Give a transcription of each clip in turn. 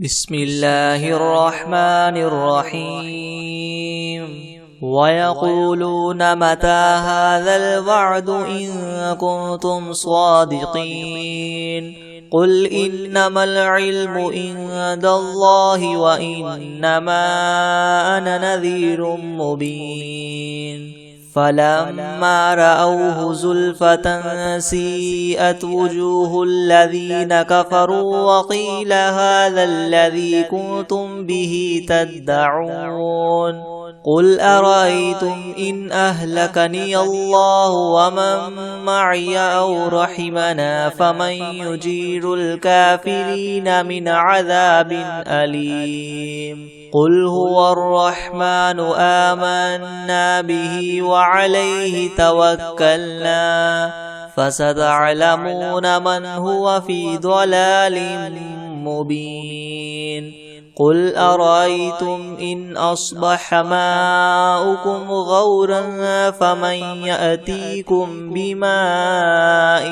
بسم الله الرحمن الرحيم ويقولون متى هذا الوعد إن كنتم صادقين قل إنما العلم عند الله وإنما أنا نذير مبين فلما رأوه زلفة سيئت وجوه الذين كفروا وقيل هذا الذي كنتم به تدعون قل أرأيتم إن أهلكني الله ومن معي أو رحمنا فمن يجير الكافرين من عذاب أليم قل هو الرحمن آمنا به وعليه توكلنا فستعلمون من هو في ضلال مبين قل أرأيتم إن أصبح ماؤكم غورا فمن يأتيكم بماء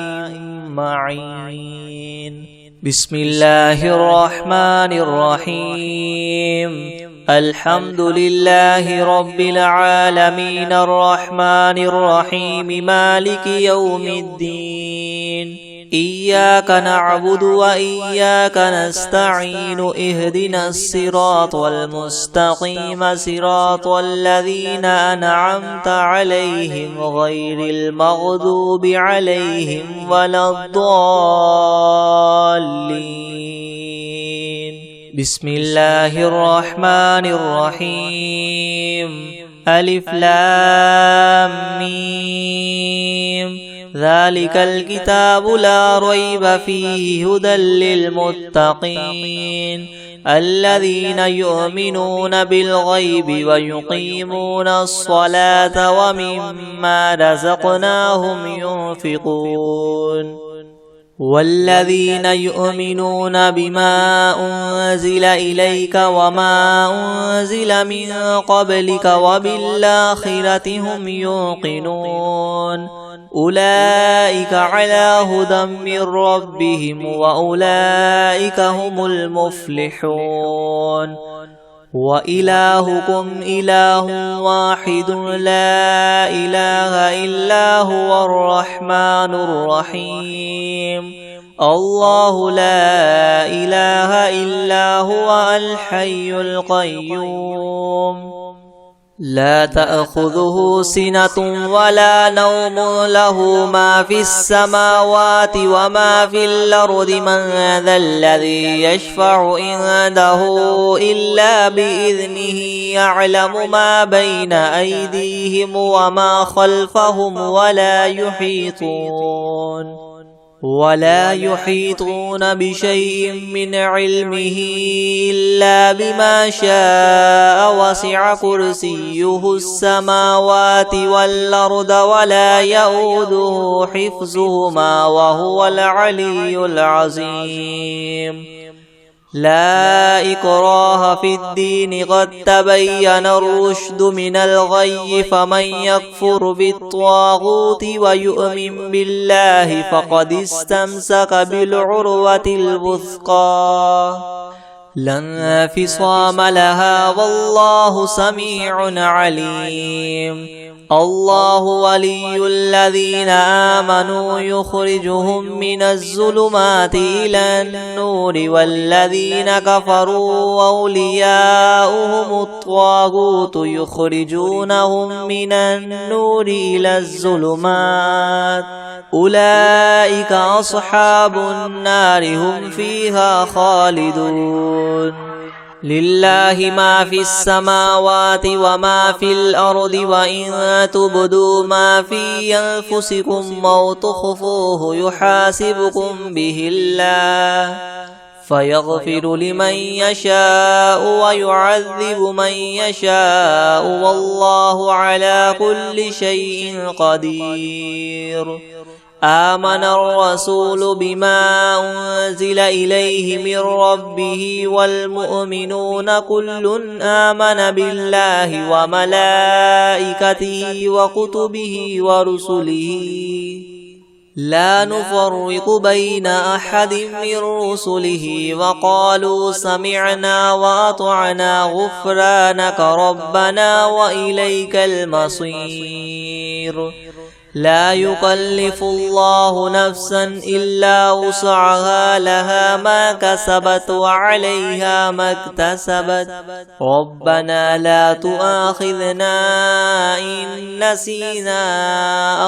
معين بسم الله الرحمن الرحيم الحمد لله رب العالمين الرحمن الرحيم مالك يوم الدين إياك نعبد وإياك نستعين اهدنا الصراط المستقيم صراط الذين أنعمت عليهم غير المغضوب عليهم ولا الضالين بسم الله الرحمن الرحيم ألف لام ميم ذلك الكتاب لا ريب فيه هدى للمتقين الذين يؤمنون بالغيب ويقيمون الصلاة ومما رزقناهم ينفقون والذين يؤمنون بما أنزل إليك وما أنزل من قبلك وبالآخرة هم يوقنون أولئك على هدى من ربهم وأولئك هم المفلحون وإلهكم إله واحد لا إله إلا هو الرحمن الرحيم الله لا إله إلا هو الحي القيوم لا تأخذه سنة ولا نوم له ما في السماوات وما في الأرض من ذا الذي يشفع عنده إلا بإذنه يعلم ما بين أيديهم وما خلفهم ولا يحيطون بشيء من علمه إلا بما شاء وسع كرسيه السماوات والأرض ولا يؤوده حفظهما وهو العلي العظيم لا إكراه في الدين قد تبين الرشد من الغي فمن يكفر بالطاغوت ويؤمن بالله فقد استمسك بالعروة الوثقى لا انفصام لها والله سميع عليم الله ولي الذين آمنوا يخرجهم من الظلمات إلى النور والذين كفروا أولياؤهم الطاغوت يخرجونهم من النور إلى الظلمات أولئك أصحاب النار هم فيها خالدون لله ما في السماوات وما في الأرض وإن تبدوا ما في أنفسكم أو تخفوه يحاسبكم به الله فيغفر لمن يشاء ويعذب من يشاء والله على كل شيء قدير آمن الرسول بما أنزل إليه من ربه والمؤمنون كل آمن بالله وملائكته وكتبه ورسله لا نفرق بين أحد من رسله وقالوا سمعنا وأطعنا غفرانك ربنا وإليك المصير لا يكلف الله نفسا إلا وسعها لها ما كسبت وعليها ما اكتسبت ربنا لا تؤاخذنا إن نسينا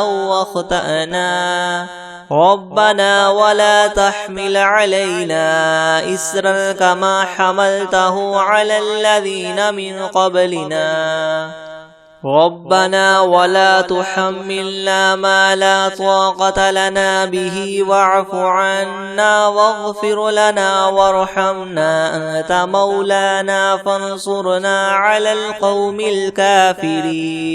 أو أخطأنا ربنا ولا تحمل علينا إسرا كما حملته على الذين من قبلنا ربنا ولا تحملنا ما لا طاقة لنا به واعف عنا واغفر لنا وارحمنا أنت مولانا فانصرنا على القوم الكافرين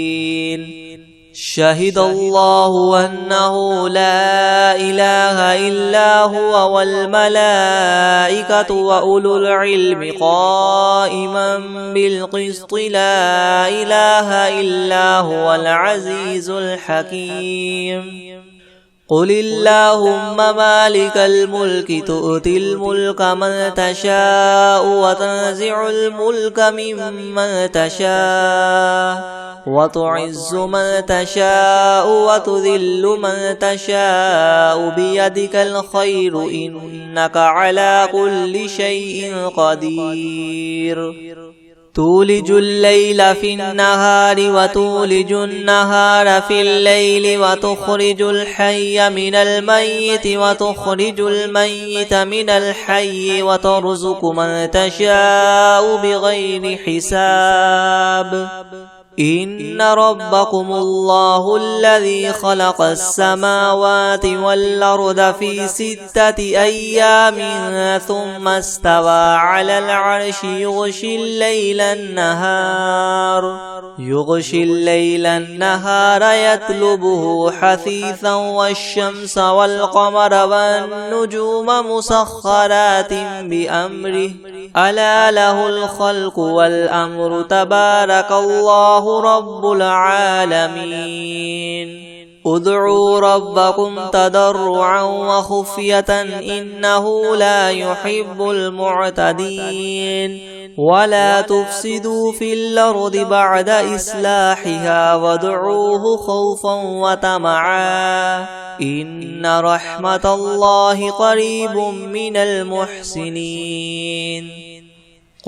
شهد الله أنه لا إله إلا هو والملائكة وأولو العلم قائما بالقسط لا إله إلا هو العزيز الحكيم قل اللهم مالك الملك تؤتي الملك من تشاء وتنزع الملك ممن تشاء وتعز من تشاء وتذل من تشاء بيدك الخير إنك على كل شيء قدير تولج الليل في النهار وتولج النهار في الليل وتخرج الحي من الميت وتخرج الميت من الحي وترزق من تشاء بغير حساب إن ربكم الله الذي خلق السماوات والأرض في 6 أيام ثم استوى على العرش يغشي الليل النهار يطلبه حثيثا والشمس والقمر والنجوم مسخرات بأمره ألا له الخلق والأمر تبارك الله رب العالمين ادعوا ربكم تضرعا وخفية إنه لا يحب المعتدين ولا تفسدوا في الأرض بعد إصلاحها وادعوه خوفا وطمعا إن رحمة الله قريب من المحسنين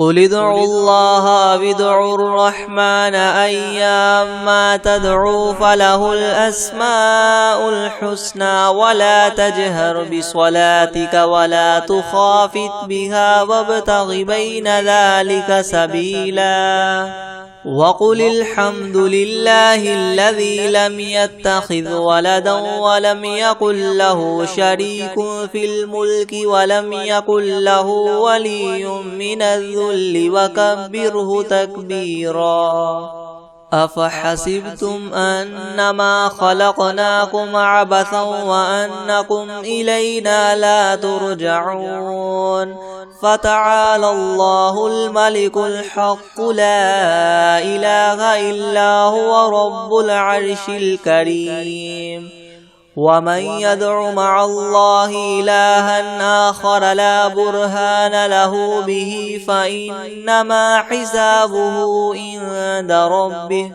قل ادعوا الله وادعوا الرحمن أيما تدعوا فله الأسماء الحسنى ولا تجهر بصلاتك ولا تخافت بها وابتغ بين ذلك سبيلا وقل الحمد لله الذي لم يتخذ ولدا ولم يكن له شريك في الملك ولم يكن له ولي من الذل وكبره تكبيرا أفحسبتم أنما خلقناكم عبثا وأنكم إلينا لا ترجعون فتعالى الله الملك الحق لا إله إلا هو رب العرش الكريم ومن يدع مع الله إلها آخر لا برهان له به فإنما حسابه عند ربه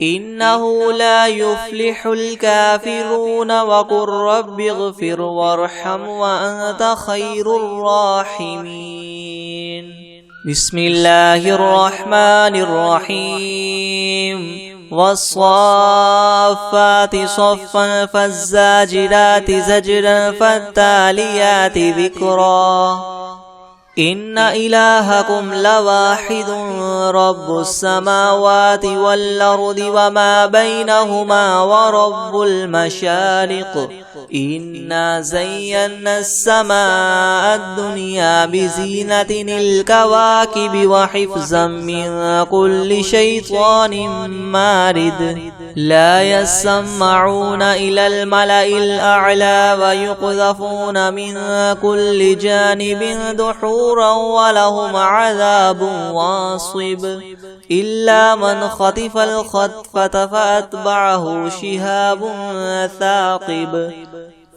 إنه لا يفلح الكافرون وقل رب اغفر وارحم وأنت خير الراحمين بسم الله الرحمن الرحيم والصافات صفا فالزاجرات زجرا فالتاليات ذكرا إن إلهكم لواحد رب السماوات والأرض وما بينهما ورب المشارق إنا زينا السماء الدنيا بزينة الكواكب وحفظا من كل شيطان مارد لا يسمعون إلى الملأ الأعلى ويقذفون من كل جانب دحورا ولهم عذاب واصب إلا من خطف الخطفة فأتبعه شهاب ثاقب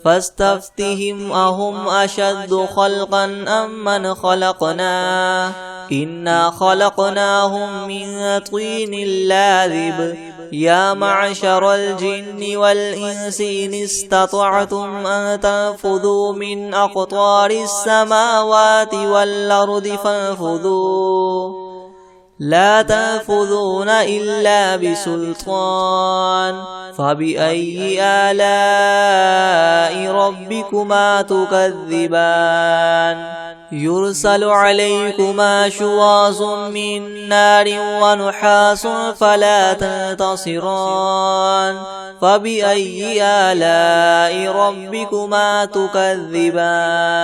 فاستفتهم أهم أشد خلقا أم من خلقنا إنا خلقناهم من طين لاذب يا معشر الجن والإنس إن استطعتم أن تنفذوا من أقطار السماوات والأرض فانفذوا لا تنفذون إلا بسلطان فبأي آلاء ربكما تكذبان يرسل عليكما شواظ من نار ونحاس فلا تنتصران فبأي آلاء ربكما تكذبان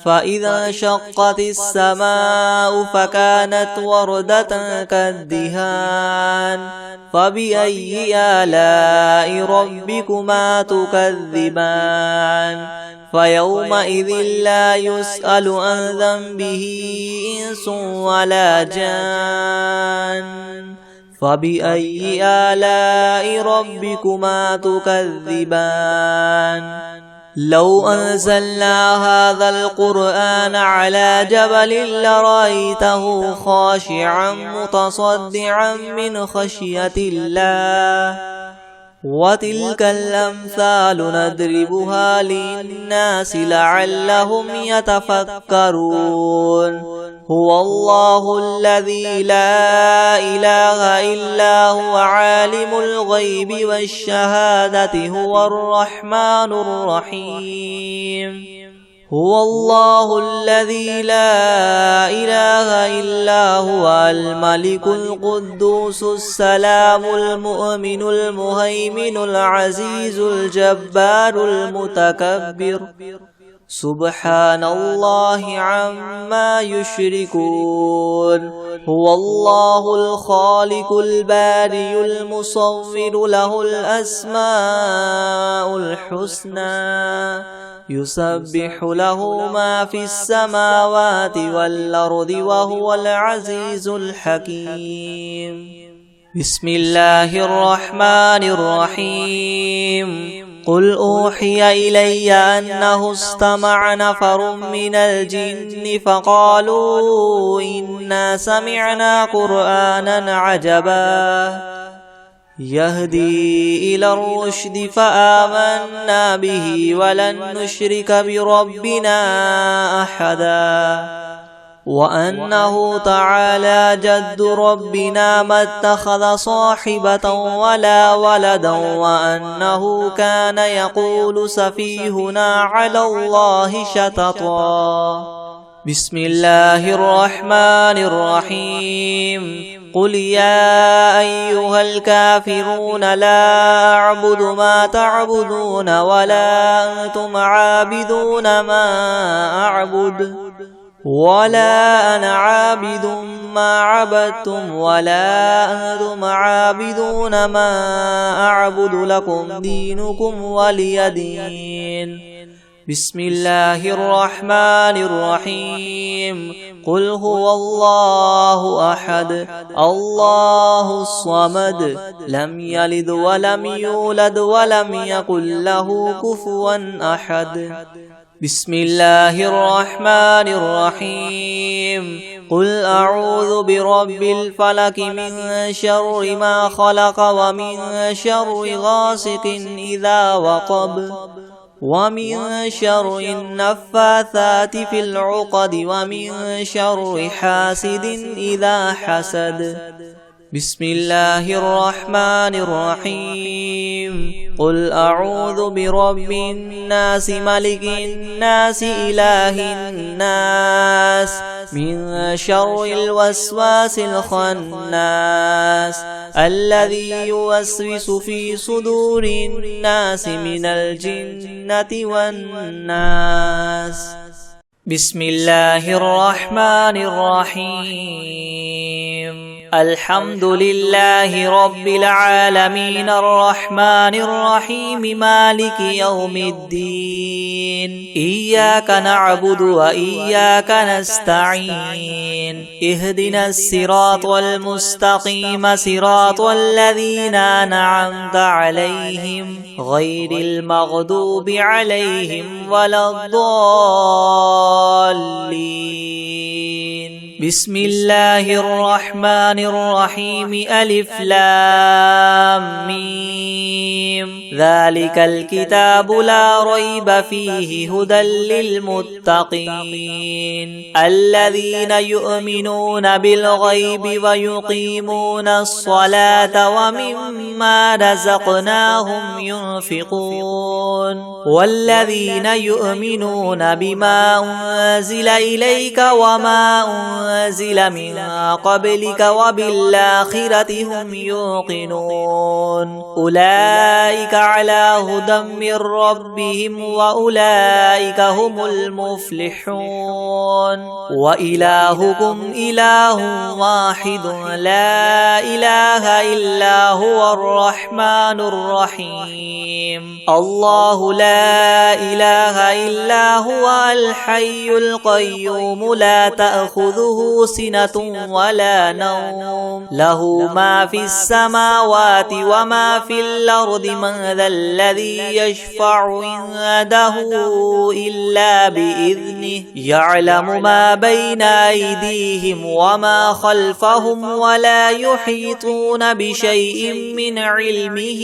فإذا انشقت السماء فكانت وردة كالدهان فبأي آلاء ربكما تكذبان فيومئذ لا يسأل عن ذنبه إنس ولا جان فبأي آلاء ربكما تكذبان لو أنزلنا هذا القرآن على جبل لرأيته خاشعا متصدعا من خشية الله وتلك الأمثال نضربها للناس لعلهم يتفكرون هو الله الذي لا إله إلا هو عالم الغيب والشهادة هو الرحمن الرحيم هو الله الذي لا إله إلا هو الملك القدوس السلام المؤمن المهيمن العزيز الجبار المتكبر سبحان الله عما يشركون هو الله الخالق البارئ المصور له الأسماء الحسنى يسبح له ما في السماوات والأرض وهو العزيز الحكيم بسم الله الرحمن الرحيم قل أوحي إلي أنه استمع نفر من الجن فقالوا إنا سمعنا قرآنا عجبا يهدي إلى الرشد فآمنا به ولن نشرك بربنا أحدا وأنه تعالى جد ربنا ما اتخذ صاحبة ولا ولدا وأنه كان يقول سفيهنا على الله شططا بسم الله الرحمن الرحيم قل يا أيها الكافرون لا أعبد ما تعبدون ولا أنتم عابدون ما أعبد ولا أنا عابد ما عبدتم ولا أنتم عابدون ما أعبد لكم دينكم ولي دين بسم الله الرحمن الرحيم قل هو الله أحد الله الصمد لم يلد ولم يولد ولم يكن له كفوا أحد بسم الله الرحمن الرحيم قل أعوذ برب الفلك من شر ما خلق ومن شر غاسق إذا وقب ومن شر النفاثات في العقد ومن شر حاسد إذا حسد بسم الله الرحمن الرحيم قل أعوذ برب الناس ملك الناس إله الناس من شر الوسواس الخناس الذي يوسوس في صدور الناس من الجنة والناس بسم الله الرحمن الرحيم الحمد لله رب العالمين الرحمن الرحيم مالك يوم الدين إياك نعبد وإياك نستعين اهدنا الصراط المستقيم صراط الذين أنعمت عليهم غير المغضوب عليهم ولا الضالين بسم الله الرحمن الرحيم ألف لام ميم ذلك الكتاب لا ريب فيه هدى للمتقين الذين يؤمنون بالغيب ويقيمون الصلاة ومما رزقناهم ينفقون والذين يؤمنون بما أنزل إليك وما أنزل من قبلك وبالآخرة هم يوقنون أولئك على هدى من ربهم وأولئك هم المفلحون وإلهكم إله واحد لا إله إلا هو الرحمن الرحيم الله لا إله إلا هو الحي القيوم لا تأخذه سنة ولا نوم له ما في السماوات وما في الأرض من ذا الذي يشفع عنده إلا بإذنه يعلم ما بين أيديهم وما خلفهم ولا يحيطون بشيء من علمه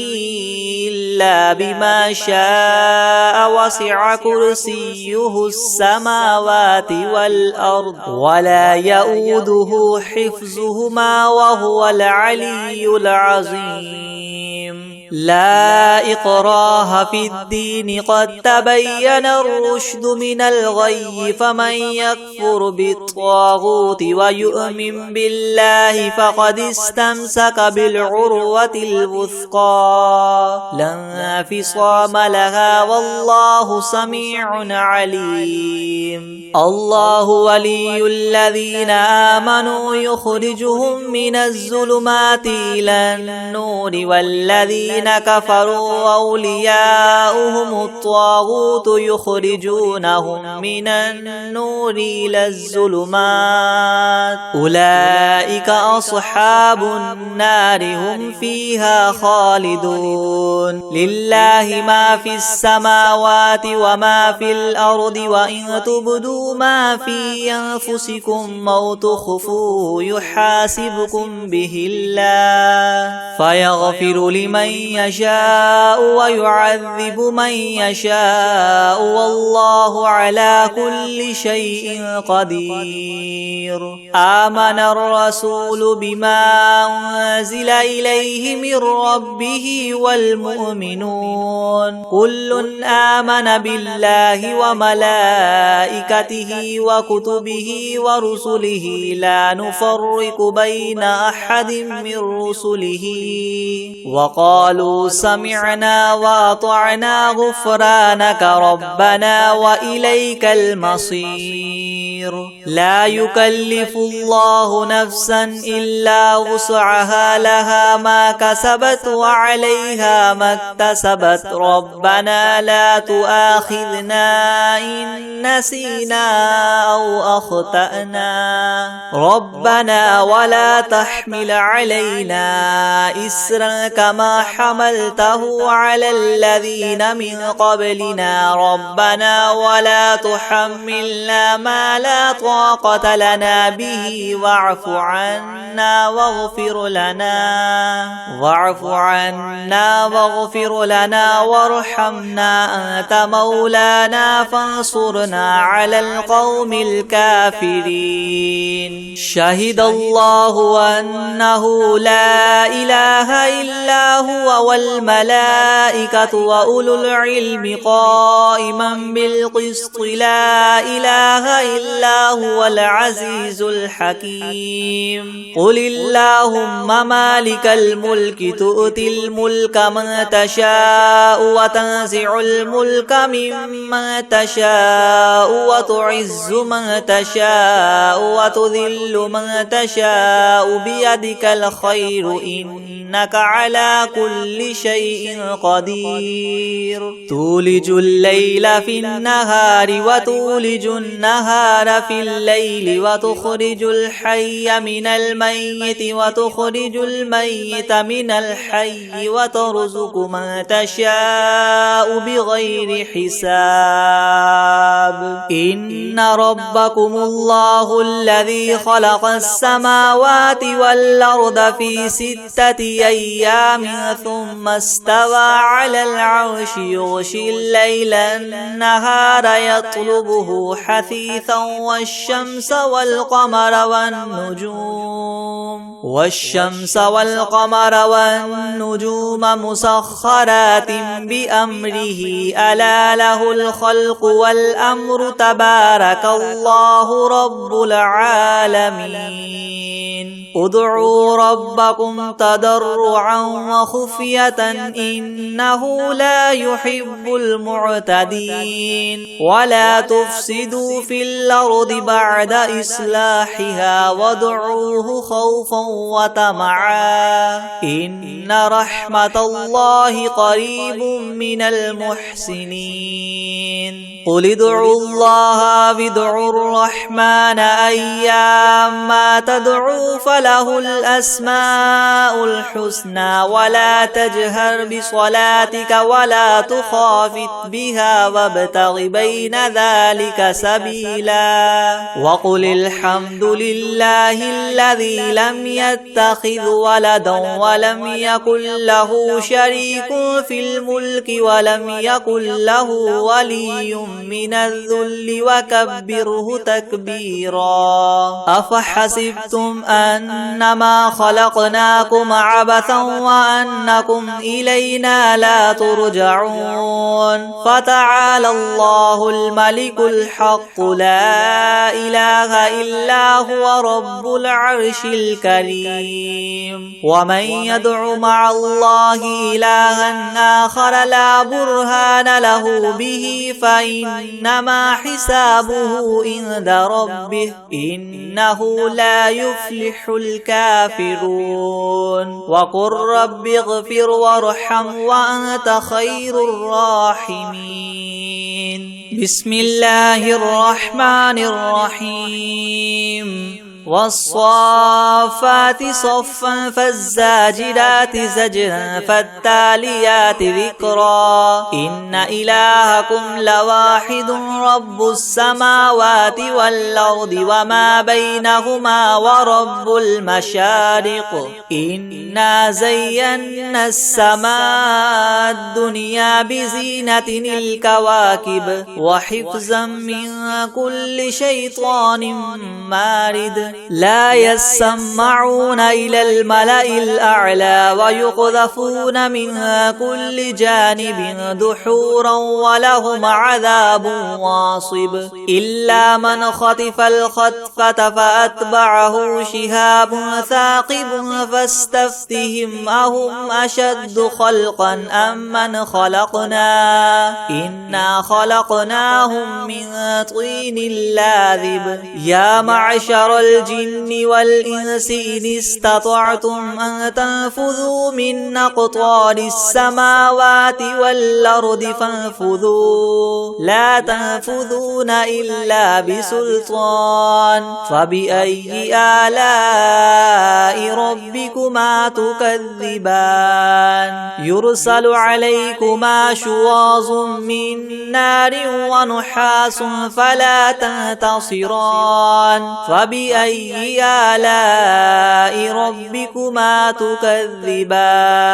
إلا بما شاء وسع كرسيه السماوات والأرض ولا يؤوده حفظهما وهو العلي العظيم لا إكراه في الدين قد تبين الرشد من الغي فمن يكفر بالطاغوت ويؤمن بالله فقد استمسك بالعروة الوثقى لا انفصام لها والله سميع عليم الله ولي الذين آمنوا يخرجهم من الظلمات إلى النور والذين كفروا أولياؤهم الطاغوت يخرجونهم من النور إلى الظلمات أولئك أصحاب النار هم فيها خالدون لله ما في السماوات وما في الأرض وإن تبدوا ما في أنفسكم أو تخفوه يحاسبكم به الله فيغفر لمن يشاء ويعذب من يشاء والله على كل شيء قدير آمن الرسول بما أنزل إليه من ربه والمؤمنون كل آمن بالله وملائكته وكتبه ورسله لا نفرق بين أحد من رسله وقالوا سمعنا وأطعنا غفرانك ربنا وإليك المصير لا يكلف الله نفسا إلا وسعها لها ما كسبت وعليها ما اكتسبت ربنا لا تؤاخذنا إن نسينا أو أخطأنا ربنا ولا تحمل علينا إسرا كما حملته على الذين من قبلنا ربنا ولا تحملنا ما لا طاقة لنا به واعف عنا واغفر لنا وارحمنا أنت مولانا فانصرنا على القوم الكافرين شهد الله أنه لا إله إلا هو والملائكة وأولو العلم قائما بالقسط لا إله إلا هو العزيز الحكيم قل اللهم مالك الملك تؤتي الملك من تشاء وتنزع الملك ممن تشاء وتعز من تشاء وتذل من تشاء بيدك الخير إنك على كل شيء قدير تولج الليل في النهار وتولج النهار في الليل وتخرج الحي من الميت وتخرج الميت من الحي وترزق من تشاء بغير حساب إن ربكم الله الذي خلق السماوات والأرض في 6 أيام ثم استوى على العرش يغشي الليل النهار يطلبه حثيثا والشمس والقمر والنجوم مسخرات بأمره ألا له الخلق والأمر تبارك الله رب العالمين ادعوا ربكم تضرعا وخفية إنه لا يحب المعتدين ولا تفسدوا في الأرض بعد إصلاحها وادعوه خوفا وطمعا إن رحمة الله قريب من المحسنين قل ادعوا الله وادعوا الرحمن أيما تدعوا فله الأسماء الحسنى ولا تجهر بصلاتك ولا تخافت بها وابتغ بين ذلك سبيلا وقل الحمد لله الذي لم يتخذ ولدا ولم يكن له شريك في الملك ولم يكن له ولي من الذل وكبره تكبيرا أفحسبتم أنما خلقناكم عبثا وأنكم إلينا لا ترجعون فتعالى الله الملك الحق لا إله إلا هو رب العرش الكريم ومن يدع مع الله إلها آخر لا برهان له به فإنما حسابه عند ربه إنه لا يفلح الكافرون وقل رب اغفر وارحم وأنت خير الراحمين بسم الله الرحمن الرحيم والصافات صفا فالزاجرات زجرا فالتاليات ذكرا إن إلهكم لواحد رب السماوات والأرض وما بينهما ورب المشارق إنا زينا السماء الدنيا بزينة الكواكب وحفظا من كل شيطان مارد لا يسمعون إلى الملأ الأعلى ويقذفون من كل جانب دحورا ولهم عذاب واصب إلا من خطف الخطفة فأتبعه شهاب ثاقب فاستفتهم أهم أشد خلقا أم من خلقنا إنا خلقناهم من طين لاذب يا معشر الجن والإنس إن استطعتم أن تنفذوا من أقطار السماوات والأرض فانفذوا لا تنفذون إلا بسلطان فبأي آلاء ربكما تكذبان يرسل عليكما شواظ من نار ونحاس فلا تنتصران فبأي فبأي آلاء ربكما تكذبان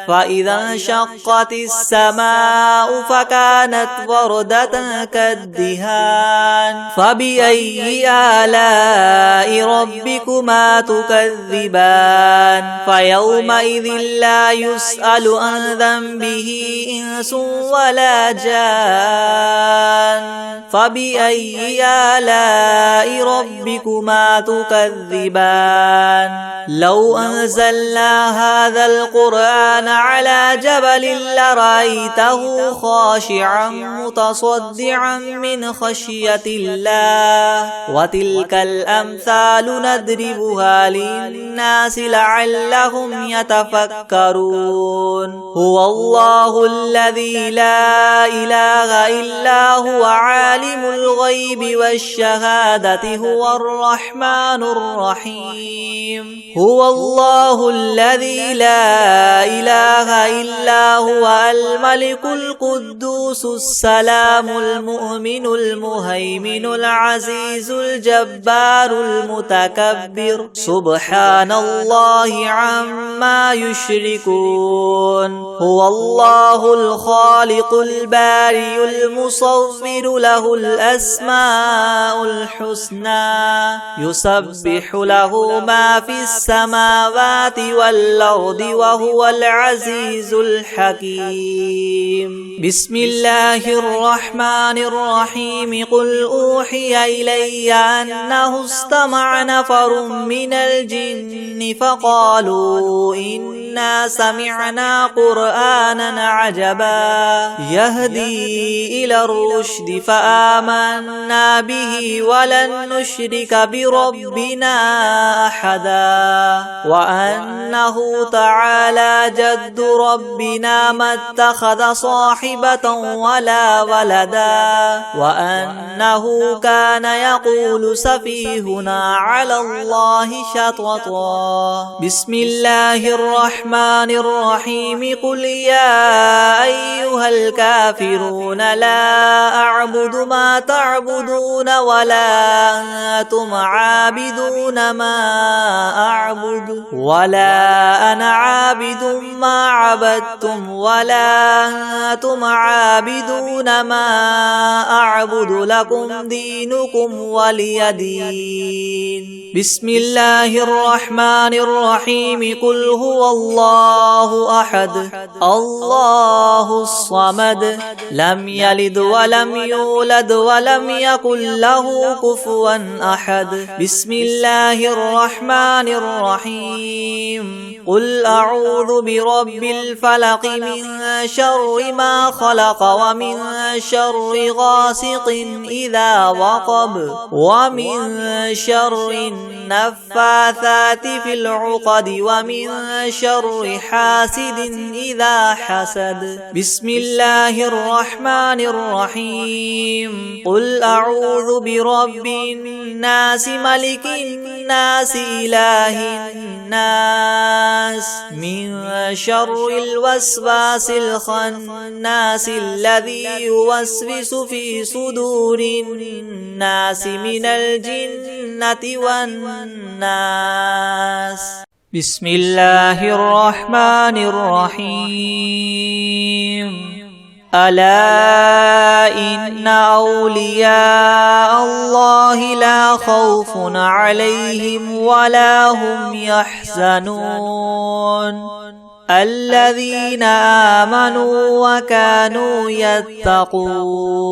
فإذا انشقت السماء فكانت وردة كالدهان فبأي آلاء ربكما تكذبان فيومئذ لا يسأل عن ذنبه إنس ولا جان فبأي آلاء ربكما تكذبان لو أنزلنا هذا القرآن على جبل لرأيته خاشعا متصدعا من خشية الله وتلك الأمثال نضربها للناس لعلهم يتفكرون هو الله الذي لا إله إلا هو عالم الغيب والشهادة هو الرحمن الرحيم هو الله الذي لا إله إلا هو الملك القدوس السلام المؤمن المهيمن العزيز الجبار المتكبر سبحان الله عما يشركون هو الله الخالق البارئ المصور له الأسماء الحسنى يسبح له ما في السماوات والأرض وهو العزيز الحكيم بسم الله الرحمن الرحيم قل أوحي إلي أنه استمع نفر من الجن فقالوا إنا سمعنا قرآنا عجبا يهدي إلى الرشد فآمنا به ولن نشرك بربنا أحدا وأنه تعالى جد ربنا ما اتخذ صاحبة ولا ولدا وأنه كان يقول سفيهنا على الله شططا بسم الله الرحمن الرحيم قل يا أيها الكافرون لا أعبد ما تعبدون ولا أنتم عابدون ما أعبد ولا أنا عابد ما عبدتم ولا أنتم عابدون ما أعبد لكم دينكم ولي دين بسم الله الرحمن الرحيم قل هو الله أحد الله الصمد لم يلد ولم يولد ولم يكن له كفوا أحد بسم الله الرحمن الرحيم قل أعوذ برب الفلق من شر ما خلق ومن شر غاسق إذا وقب ومن شر النفاثات في العقد ومن شر حاسد إذا حسد بسم الله الرحمن الرحيم قل أعوذ برب الناس ملك الناس إله الناس من شر الوسواس الخناس الذي يوسوس في صدور الناس من الجنة والناس بسم الله الرحمن الرحيم ألا إن أولياء الله لا خوف عليهم ولا هم يحزنون الذين آمنوا وكانوا يتقون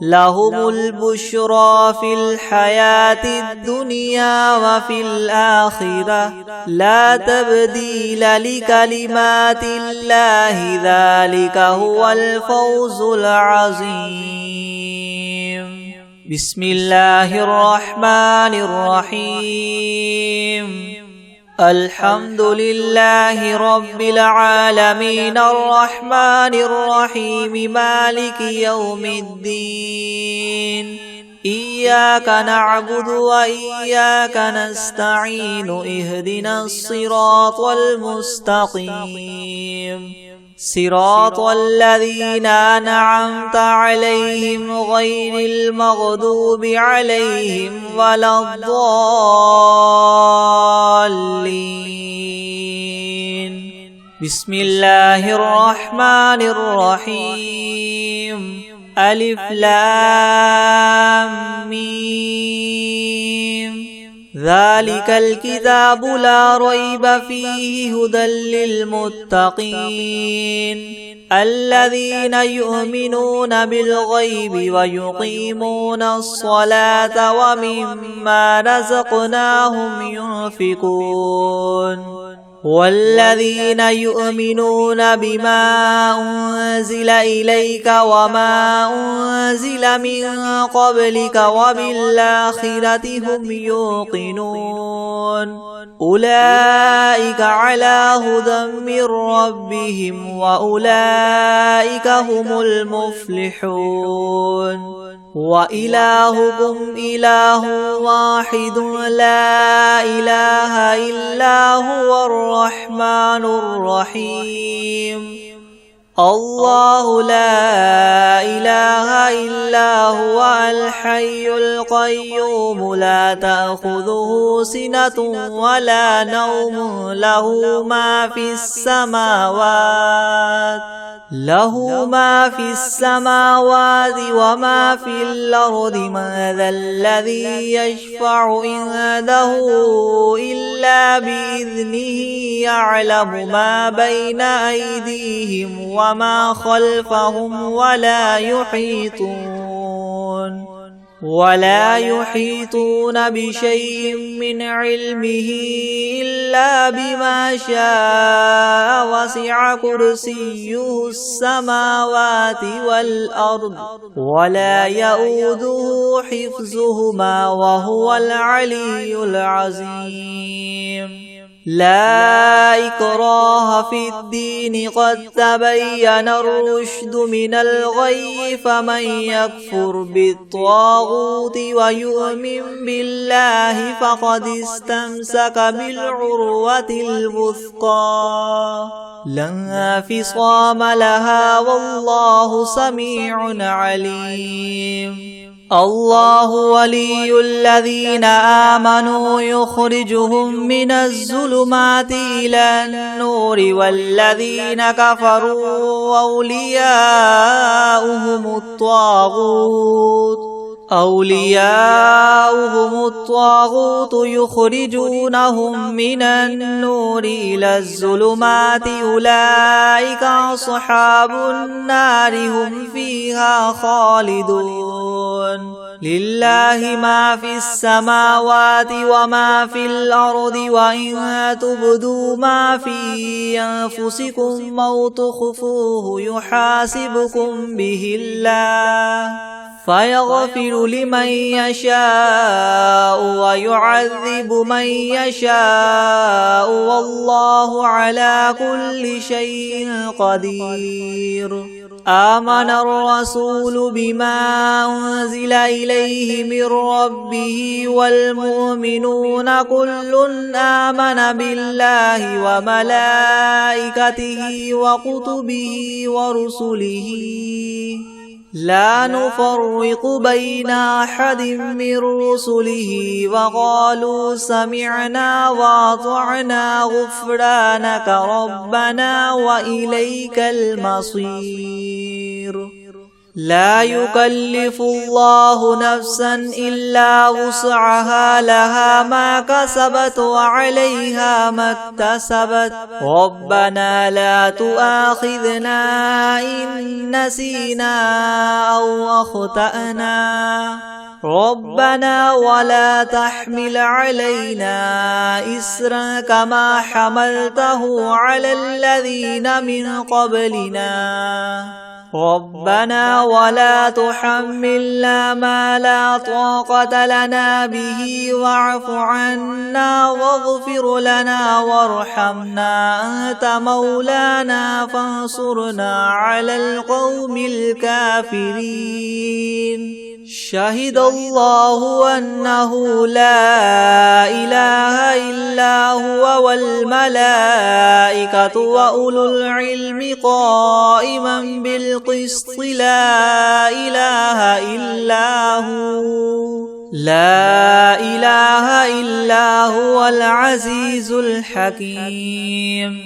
لهم البشرى في الحياة الدنيا وفي الآخرة لا تبديل لكلمات الله ذلك هو الفوز العظيم بسم الله الرحمن الرحيم الحمد لله رب العالمين الرحمن الرحيم مالك يوم الدين إياك نعبد وإياك نستعين اهدنا الصراط المستقيم صراط الذين أنعمت عليهم غير المغضوب عليهم ولا الضالين. بسم الله الرحمن الرحيم. ألف لام ميم. ذلك الكتاب لا ريب فيه هدى للمتقين الذين يؤمنون بالغيب ويقيمون الصلاة ومما رزقناهم ينفقون والذين يؤمنون بما أنزل إليك وما أنزل من قبلك وبالآخرة هم يوقنون أولئك على هدى من ربهم وأولئك هم المفلحون وإلهكم إله واحد لا إله إلا هو الرحمن الرحيم. الله لا إله إلا هو الحي القيوم لا تأخذه سنة ولا نوم له ما في السماوات وما في الأرض من ذا الذي يشفع عنده إلا بإذنه يعلم ما بين أيديهم وما خلفهم ولا يحيطون بشيء من علمه إلا بما شاء وسع كرسيه السماوات والأرض ولا يؤوده حفظهما وهو العلي العظيم. لا إكراه في الدين قد تبين الرشد من الغي فمن يكفر بالطاغوت ويؤمن بالله فقد استمسك بالعروة الوثقى لا انفصام لها والله سميع عليم. الله ولي الذين آمنوا يخرجهم من الظلمات إلى النور والذين كفروا أولياؤهم الطاغوت يخرجونهم من النور إلى الظلمات أولئك أصحاب النار هم فيها خالدون. لله ما في السماوات وما في الأرض وإن تبدوا ما في أنفسكم أو تخفوه يحاسبكم به الله فيغفر لمن يشاء ويعذب من يشاء والله على كل شيء قدير. آمن الرسول بما أنزل إليه من ربه والمؤمنون كل آمن بالله وملائكته وكتبه ورسله لا نفرق بين أحد من رسله وقالوا سمعنا وأطعنا غفرانك ربنا وإليك المصير. لا يكلف الله نفسا إلا وسعها لها ما كسبت وعليها ما اكتسبت ربنا لا تؤاخذنا إن نسينا أو أخطأنا ربنا ولا تحمل علينا إسرا كما حملته على الذين من قبلنا ربنا ولا تحملنا ما لا طاقة لنا به واعف عنا واغفر لنا وارحمنا أنت مولانا فانصرنا على القوم الكافرين. شهد الله أنه لا إله إلا هو والملائكة وأولو العلم قائما بالقسط لا إله إلا هو لا إله إلا هو العزيز الحكيم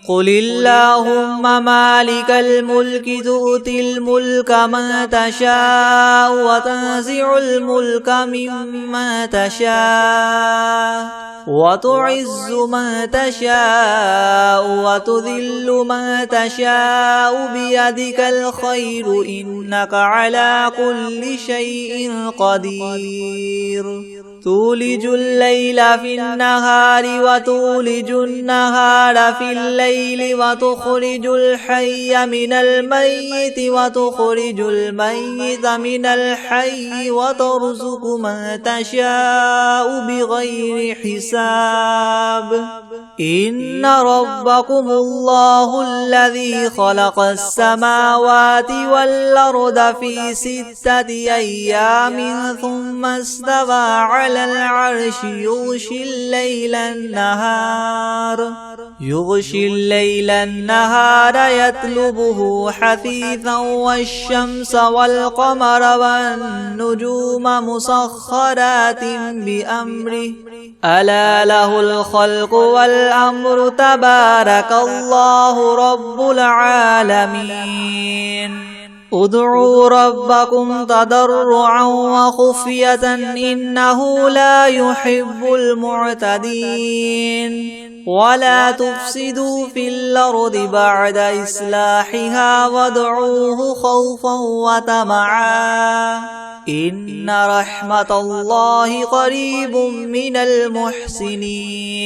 قل اللهم مالك الملك تؤتي الملك من تشاء وتنزع الملك ممن تشاء وتعز من تشاء وتذل من تشاء بيدك الخير إنك على كل شيء قدير تولج الليل في النهار وتولج النهار في الليل وتخرج الحي من الميت وتخرج الميت من الحي وترزق من تشاء بغير حساب إن ربكم الله الذي خلق السماوات والأرض في 6 أيام ثم استوى على العرش يغشي الليل النهار يطلبه حثيثا والشمس والقمر والنجوم مسخرات بأمره ألا له الخلق والأمر تبارك الله رب العالمين ادعوا ربكم تضرعا وخفية إنه لا يحب المعتدين ولا تفسدوا في الأرض بعد إصلاحها وادعوه خوفا وطمعا إن رحمة الله قريب من المحسنين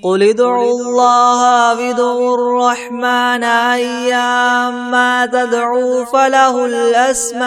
قل ادعوا الله وادعوا الرحمن أيما تدعوا فله الأسماء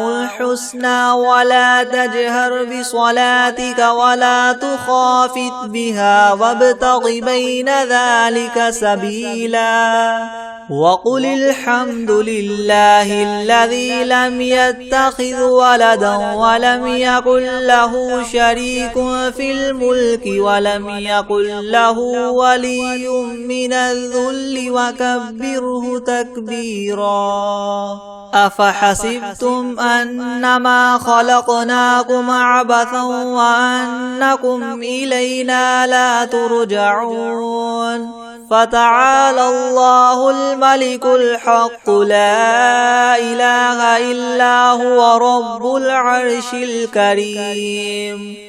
الحسنى ولا تجهر بصلاتك ولا تخافت بها وابتغ بين ذلك سبيلا وقل الحمد لله الذي لم يتخذ ولدا ولم يكن له شريك في الملك ولم يكن له ولي من الذل وكبره تكبيرا أفحسبتم أنما خلقناكم عبثا وأنكم إلينا لا ترجعون فتعالى الله الملك الحق لا إله إلا هو رب العرش الكريم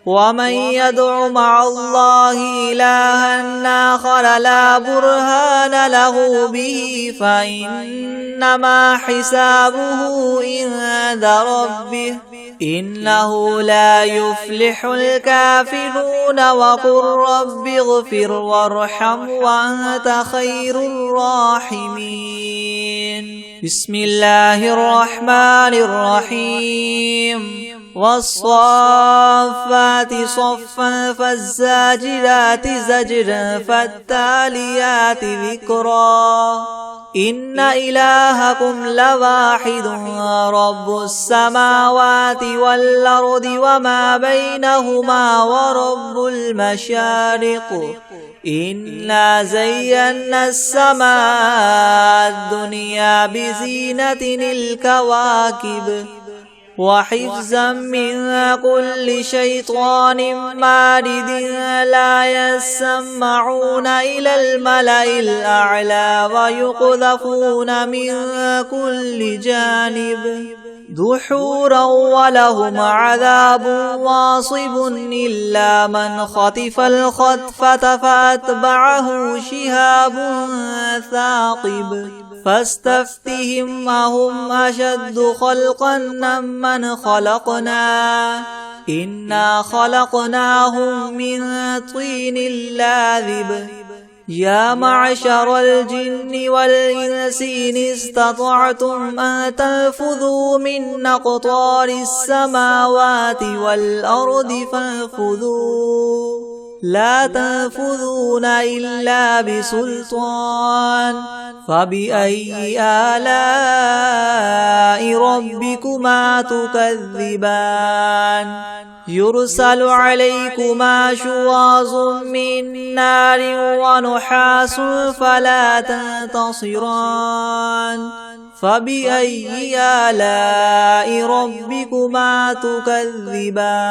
ومن يدع مع الله إلها آخر لا برهان له به فإنما حسابه عند ربه إنه لا يفلح الكافرون وقل رب اغفر وارحم وأنت خير الراحمين بسم الله الرحمن الرحيم والصافات صفا فالزاجرات زجرا فالتاليات ذكرا إن إلهكم لواحد رب السماوات والأرض وما بينهما ورب المشارق إنا زينا السماء الدنيا بزينة الكواكب وحفظا من كل شيطان مارد لا يسمعون إلى الملأ الأعلى ويقذفون من كل جانب دحورا ولهم عذاب واصب إلا من خطف الخطفة فأتبعه شهاب ثاقب فاستفتهم أهم أشد خلقا ممن خلقنا إنا خلقناهم من طين لاذب يا معشر الجن والإنس إن استطعتم أن تنفذوا من أقطار السماوات والأرض فانفذوا لا تنفذون إلا بسلطان فبأي آلاء ربكما تكذبان يرسل عليكما شواظ من نار ونحاس فلا تنتصران فبأي آلاء ربكما تكذبان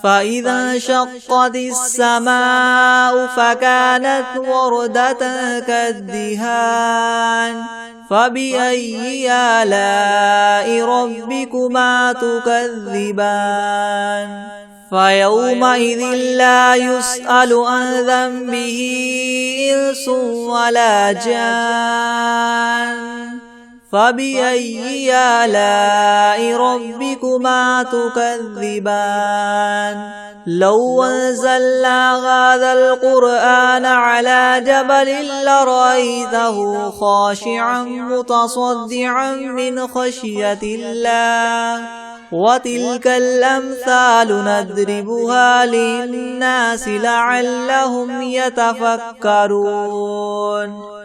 فإذا انشقت السماء فكانت وردة كالدهان فبأي آلاء ربكما تكذبان فيومئذ لا يسأل عن ذنبه إنس ولا جان فبأي آلاء ربكما تكذبان لو أنزلنا هذا القرآن على جبل لرأيته خاشعا متصدعا من خشية الله وتلك الأمثال نضربها للناس لعلهم يتفكرون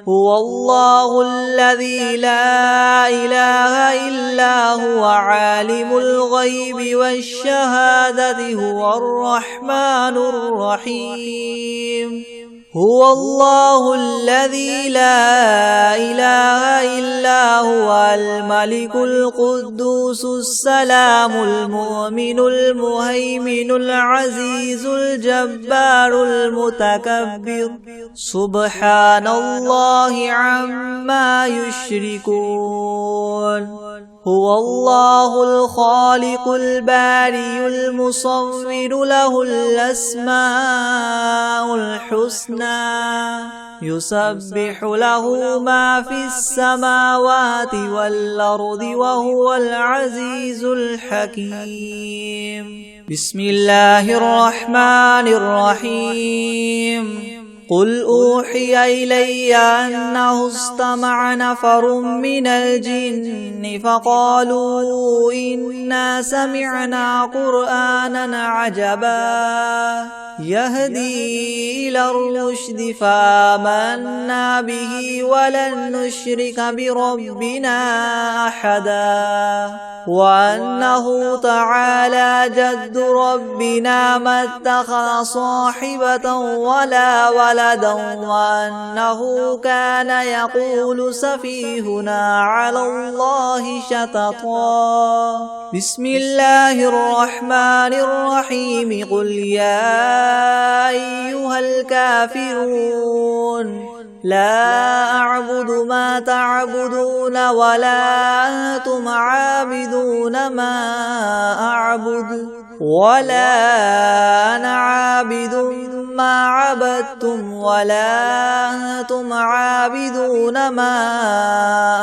هو الله الذي لا إله إلا هو عالم الغيب والشهادة هو الرحمن الرحيم هو الله الذي لا إله إلا هو الملك القدوس السلام المؤمن المهيمن العزيز الجبار المتكبر سبحان الله عما يشركون هو الله الخالق الباري المصور له الأسماء الحسنى يسبح له ما في السماوات والأرض وهو العزيز الحكيم بسم الله الرحمن الرحيم قل أوحي إلي أنه استمع نفر من الجن فقالوا إنا سمعنا قرآنا عجبا يهدي إلى الرشد فآمنا به ولن نشرك بربنا أحدا وأنه تعالى جد ربنا ما اتخذ صاحبة ولا ولدا وأنه كان يقول سفيهنا على الله شططا بسم الله الرحمن الرحيم قل يا أيها الكافرون لا أعبد ما تعبدون ولا أنتم عابدون ما أعبد ولا أنا عابد ما عبدتم ولا أنتم عابدون ما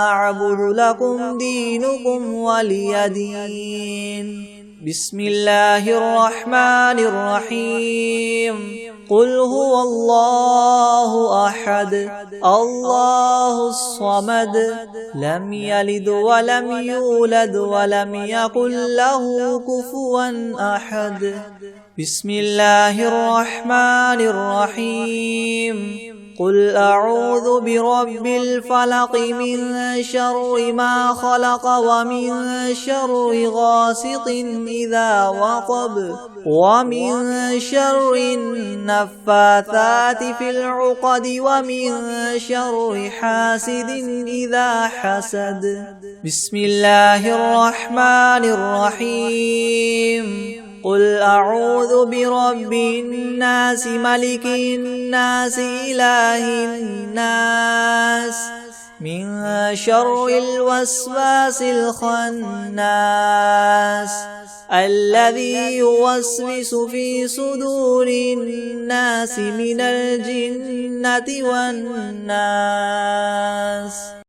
أعبد لكم دينكم ولي دين بسم الله الرحمن الرحيم قل هو الله أحد الله الصمد لم يلد ولم يولد ولم يكن له كفوا أحد بسم الله الرحمن الرحيم قل أعوذ برب الفلق من شر ما خلق ومن شر غاسق إذا وقب ومن شر النفاثات في العقد ومن شر حاسد إذا حسد بسم الله الرحمن الرحيم قل أعوذ برب الناس ملك الناس إله الناس من شر الوسواس الخناس الذي يوسوس في صدور الناس من الجنة والناس